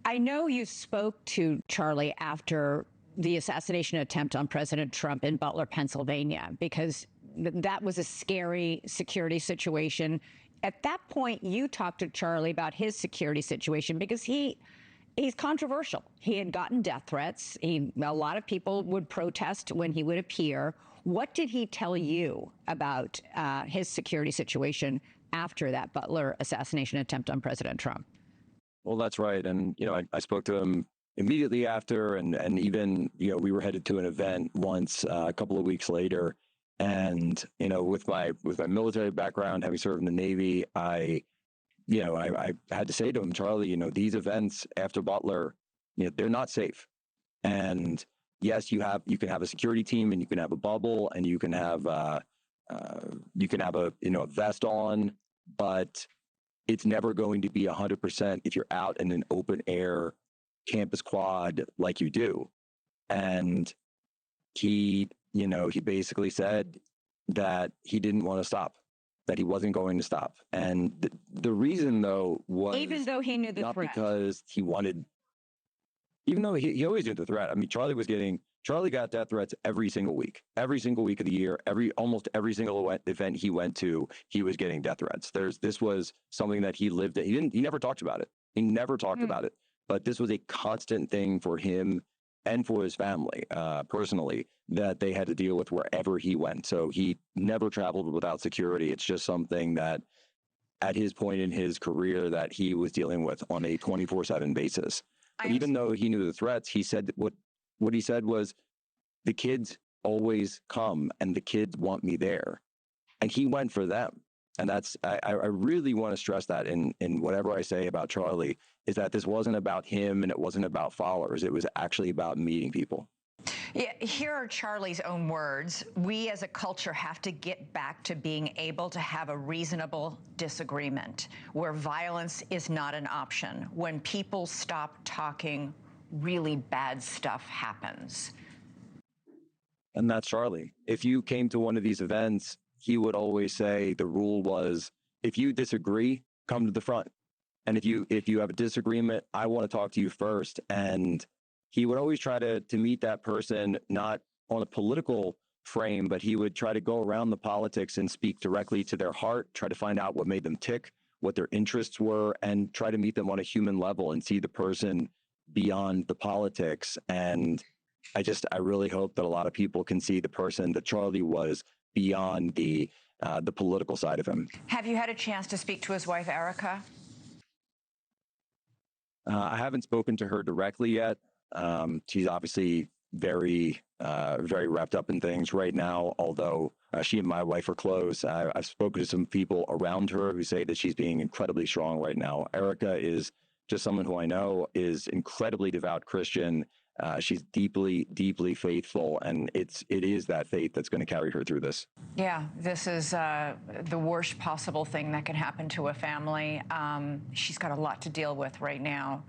I know you spoke to Charlie after the assassination attempt on President Trump in Butler, Pennsylvania, because that was a scary security situation. At that point, you talked to Charlie about his security situation because he's controversial. He had gotten death threats. A lot of people would protest when he would appear. What did he tell you about his security situation after that Butler assassination attempt on President Trump? Well, that's right. And, I spoke to him immediately after, and even, we were headed to an event once a couple of weeks later. And, with my military background, having served in the Navy, I had to say to him, Charlie, these events after Butler, they're not safe. And yes, you can have a security team, and you can have a bubble, and you can have a vest on, but it's never going to be 100% if you're out in an open air campus quad like you do. And he basically said that he didn't want to stop, that he wasn't going to stop. And the reason, though, was even though he knew the not threat. Because he wanted, even though he always knew the threat. I mean, Charlie got death threats every single week of the year. Almost every single event he went to, he was getting death threats. This was something that he lived in. He never talked about it. He never talked about it. But this was a constant thing for him and for his family, personally, that they had to deal with wherever he went. So he never traveled without security. It's just something that, at his point in his career, that he was dealing with on a 24/7 basis. But even though he knew the threats, he said what he said was, the kids always come and the kids want me there. And he went for them. And I really want to stress that in whatever I say about Charlie, is that this wasn't about him and it wasn't about followers. It was actually about meeting people. Yeah, here are Charlie's own words. We as a culture have to get back to being able to have a reasonable disagreement where violence is not an option. When people stop talking, really bad stuff happens. And that's Charlie. If you came to one of these events, he would always say the rule was, if you disagree, come to the front. And if you have a disagreement, I want to talk to you first. And he would always try to meet that person, not on a political frame, but he would try to go around the politics and speak directly to their heart, try to find out what made them tick, what their interests were, and try to meet them on a human level and see the person beyond the politics. And I really hope that a lot of people can see the person that Charlie was beyond the political side of him. Have you had a chance to speak to his wife, Erica? I haven't spoken to her directly yet. She's obviously very wrapped up in things right now, although she and my wife are close. I've spoken to some people around her who say that she's being incredibly strong right now. Erica is just someone who I know is incredibly devout Christian. She's deeply, deeply faithful, and it is that faith that's going to carry her through this. Yeah, this is the worst possible thing that can happen to a family. She's got a lot to deal with right now.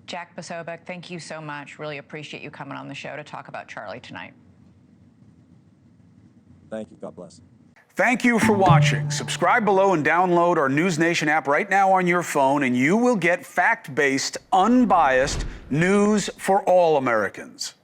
Jack Posobiec, thank you so much. Really appreciate you coming on the show to talk about Charlie tonight. Thank you. God bless. Thank you for watching. Subscribe below and download our NewsNation app right now on your phone, and you will get fact-based, unbiased news for all Americans.